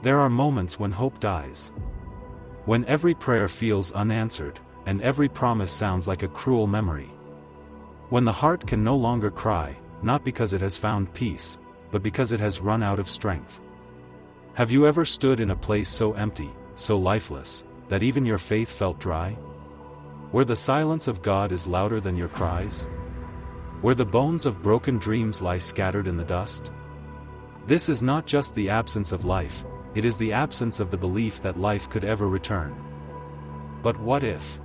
There are moments when hope dies. When every prayer feels unanswered, and every promise sounds like a cruel memory. When the heart can no longer cry, not because it has found peace, but because it has run out of strength. Have you ever stood in a place so empty, so lifeless, that even your faith felt dry? Where the silence of God is louder than your cries? Where the bones of broken dreams lie scattered in the dust? This is not just the absence of life, it is the absence of the belief that life could ever return. But what if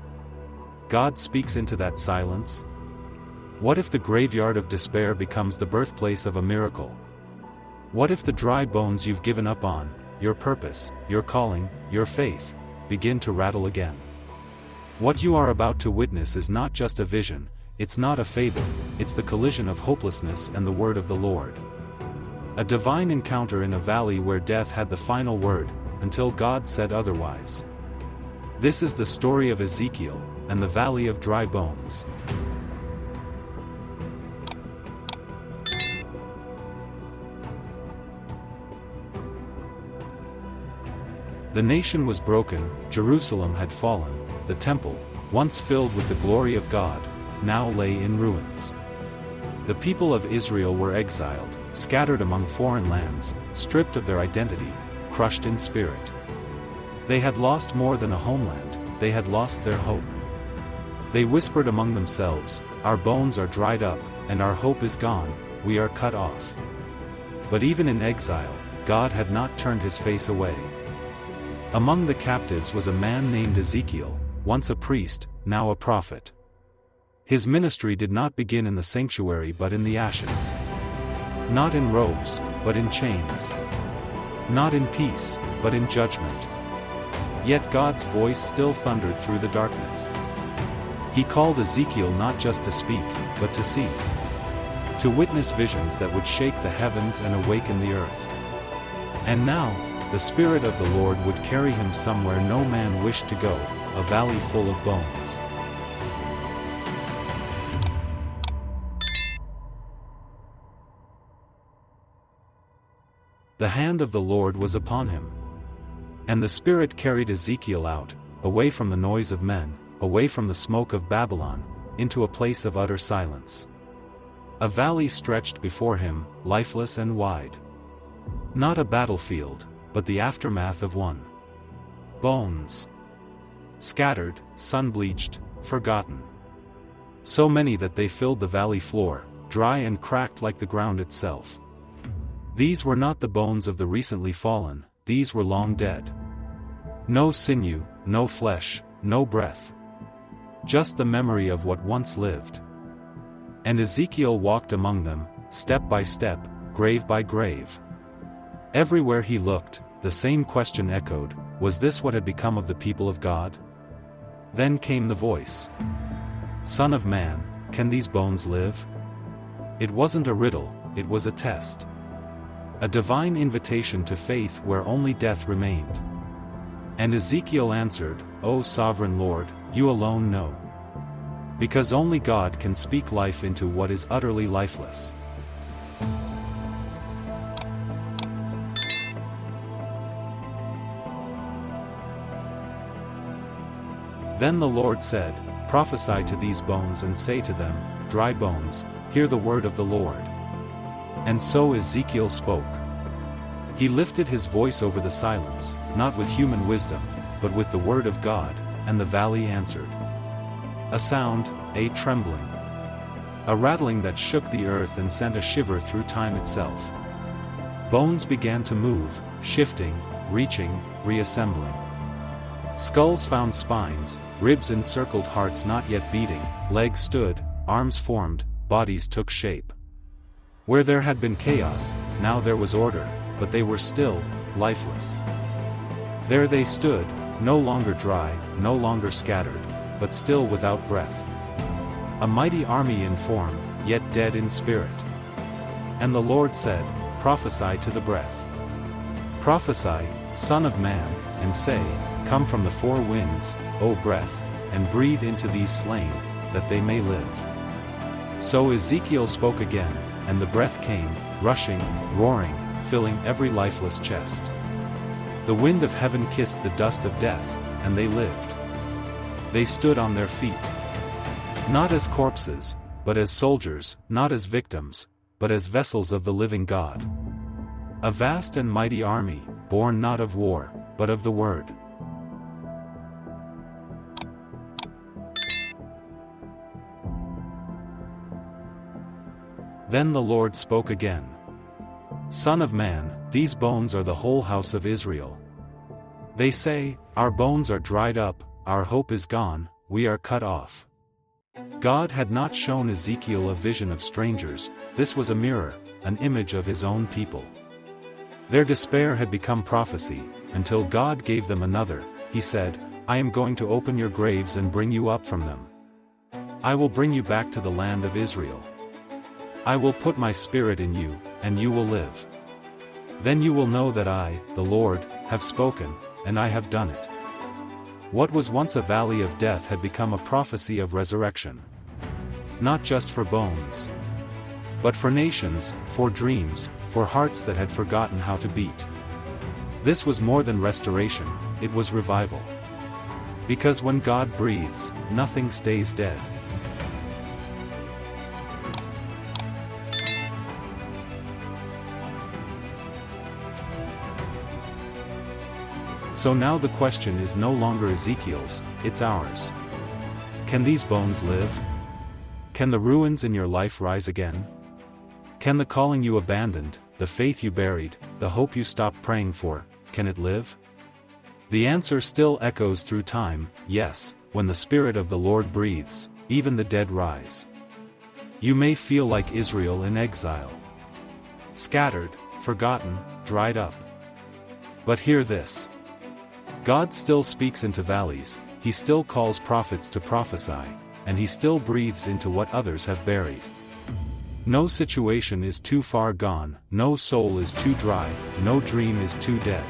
God speaks into that silence? What if the graveyard of despair becomes the birthplace of a miracle? What if the dry bones you've given up on, your purpose, your calling, your faith, begin to rattle again? What you are about to witness is not just a vision, it's not a fable, it's the collision of hopelessness and the word of the Lord. A divine encounter in a valley where death had the final word, until God said otherwise. This is the story of Ezekiel, and the valley of dry bones. The nation was broken, Jerusalem had fallen, the temple, once filled with the glory of God, now lay in ruins. The people of Israel were exiled, scattered among foreign lands, stripped of their identity, crushed in spirit. They had lost more than a homeland, they had lost their hope. They whispered among themselves, "Our bones are dried up, and our hope is gone, we are cut off." But even in exile, God had not turned his face away. Among the captives was a man named Ezekiel, once a priest, now a prophet. His ministry did not begin in the sanctuary but in the ashes. Not in robes, but in chains. Not in peace, but in judgment. Yet God's voice still thundered through the darkness. He called Ezekiel not just to speak, but to see. To witness visions that would shake the heavens and awaken the earth. And now, the Spirit of the Lord would carry him somewhere no man wished to go, a valley full of bones. The hand of the Lord was upon him. And the Spirit carried Ezekiel out, away from the noise of men, away from the smoke of Babylon, into a place of utter silence. A valley stretched before him, lifeless and wide. Not a battlefield, but the aftermath of one. Bones. Scattered, sun-bleached, forgotten. So many that they filled the valley floor, dry and cracked like the ground itself. These were not the bones of the recently fallen, these were long dead. No sinew, no flesh, no breath. Just the memory of what once lived. And Ezekiel walked among them, step by step, grave by grave. Everywhere he looked, the same question echoed, was this what had become of the people of God? Then came the voice. Son of man, can these bones live? It wasn't a riddle, it was a test. A divine invitation to faith where only death remained. And Ezekiel answered, "O sovereign Lord, you alone know." Because only God can speak life into what is utterly lifeless. Then the Lord said, "Prophesy to these bones and say to them, dry bones, hear the word of the Lord." And so Ezekiel spoke. He lifted his voice over the silence, not with human wisdom, but with the word of God, and the valley answered. A sound, a trembling. A rattling that shook the earth and sent a shiver through time itself. Bones began to move, shifting, reaching, reassembling. Skulls found spines, ribs encircled hearts not yet beating, legs stood, arms formed, bodies took shape. Where there had been chaos, now there was order, but they were still, lifeless. There they stood, no longer dry, no longer scattered, but still without breath. A mighty army in form, yet dead in spirit. And the Lord said, "Prophesy to the breath. Prophesy, Son of man, and say, Come from the four winds, O breath, and breathe into these slain, that they may live." So Ezekiel spoke again, and the breath came, rushing, roaring, filling every lifeless chest. The wind of heaven kissed the dust of death, and they lived. They stood on their feet. Not as corpses, but as soldiers, not as victims, but as vessels of the living God. A vast and mighty army, born not of war, but of the word. Then the Lord spoke again. Son of man, these bones are the whole house of Israel. They say, our bones are dried up, our hope is gone, we are cut off. God had not shown Ezekiel a vision of strangers, this was a mirror, an image of his own people. Their despair had become prophecy, until God gave them another. He said, I am going to open your graves and bring you up from them. I will bring you back to the land of Israel. I will put my spirit in you, and you will live. Then you will know that I, the Lord, have spoken, and I have done it. What was once a valley of death had become a prophecy of resurrection. Not just for bones, but for nations, for dreams, for hearts that had forgotten how to beat. This was more than restoration, it was revival. Because when God breathes, nothing stays dead. So now the question is no longer Ezekiel's, it's ours. Can these bones live? Can the ruins in your life rise again? Can the calling you abandoned, the faith you buried, the hope you stopped praying for, can it live? The answer still echoes through time, yes, when the Spirit of the Lord breathes, even the dead rise. You may feel like Israel in exile. Scattered, forgotten, dried up. But hear this. God still speaks into valleys, he still calls prophets to prophesy, and he still breathes into what others have buried. No situation is too far gone, no soul is too dry, no dream is too dead.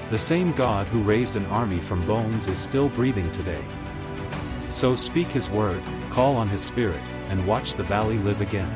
The same God who raised an army from bones is still breathing today. So speak his word, call on his Spirit, and watch the valley live again.